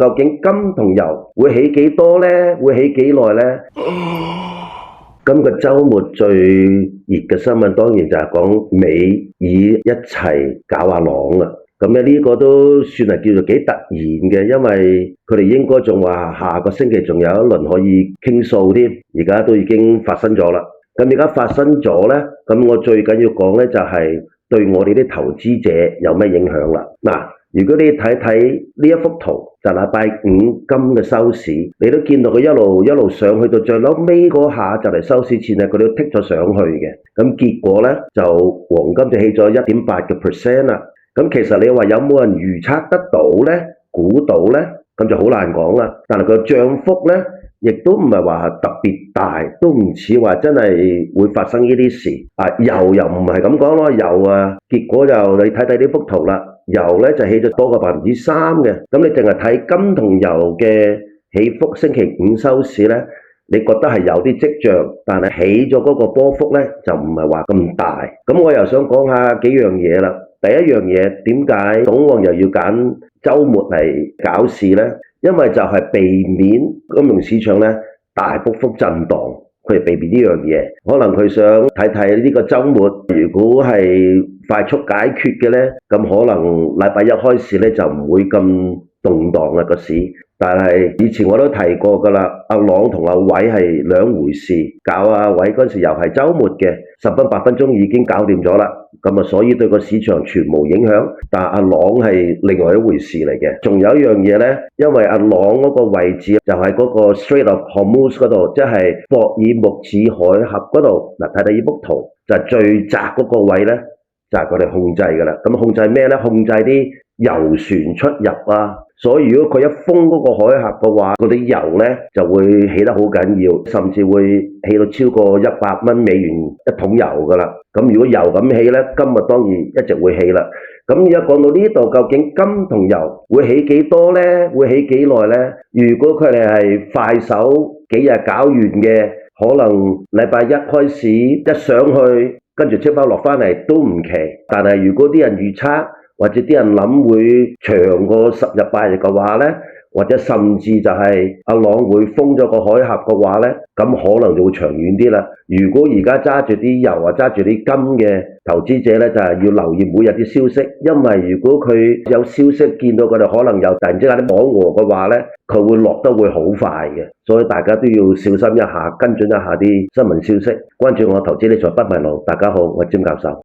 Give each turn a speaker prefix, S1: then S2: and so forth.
S1: 究竟金同油會起幾多呢？會起幾耐呢？今個週末最熱嘅新聞當然就係講美以一齊搞阿朗啦。咁呢個都算係叫做幾突然嘅，因為佢哋應該仲話下個星期仲有一輪可以傾數添，而家都已經發生咗啦。咁而家發生咗呢，咁我最緊要講呢就係對我哋啲投資者有咩影響啦。嗱，如果你睇睇呢一幅圖，就禮拜五金嘅收市，你都見到佢一路上去到最後尾嗰下就嚟收市前咧，佢都剔咗上去嘅。咁結果呢，就黃金就起咗 1.8% 啦。咁其實你話有冇人預測得到呢？估到呢？咁就好難講啦。但係個漲幅呢，亦都唔係話特別大，都唔似話真係會發生呢啲事。油又唔係咁講咯，油結果就你睇睇呢幅圖啦，油呢就起咗多過3%嘅。咁你淨係睇金同油嘅起伏，星期五收市呢，你覺得係有啲跡象，但係起咗嗰個波幅呢，就唔係話咁大。咁我又想講下幾樣嘢啦。第一樣嘢，點解董王又要揀週末嚟搞事呢？因為就係避免金融市場呢大幅震盪，佢係避免呢樣嘢。可能佢想睇睇呢個週末，如果係快速解決嘅呢，咁可能禮拜一開始呢就唔會咁動盪啦個市。但係以前我都提過㗎啦，阿朗同阿偉係兩回事。搞阿偉嗰時又係週末嘅，10分8分鐘已經搞掂咗啦。咁所以對個市場全無影響。但阿朗係另外一回事嚟嘅。仲有一樣嘢呢，因為阿朗嗰個位置就係嗰個 Strait of Hormuz 嗰度，即係霍爾木茲海峽嗰度。嗱，睇睇呢幅圖，就係最窄嗰個位呢，就係佢哋控制㗎啦。咁控制咩呢？控制啲油船出入啊。所以如果佢一封嗰個海峽嘅話，嗰啲油呢就會起得好緊要，甚至會起到超過$100一桶油㗎啦。咁如果油咁起呢，金咪當然一直會起啦。咁而家講到呢度，究竟金同油會起幾多呢？會起幾耐呢？如果佢哋係快手幾日搞完嘅，可能禮拜一開始一上去，跟住即刻落返嚟都唔奇。但係如果啲人預測，或者啲人諗會長過10日8日嘅話呢，或者甚至就係阿朗會封咗個海峽嘅話呢，咁可能就會長遠啲啦。如果而家揸住啲油啊，揸住啲金嘅投資者呢，就係要留意每日啲消息，因為如果佢有消息見到佢哋可能有突然之間啲網俄嘅話呢，佢會落得會好快嘅，所以大家都要小心一下，跟進一下啲新聞消息，關注我投資理財不迷路。大家好，我係詹教授。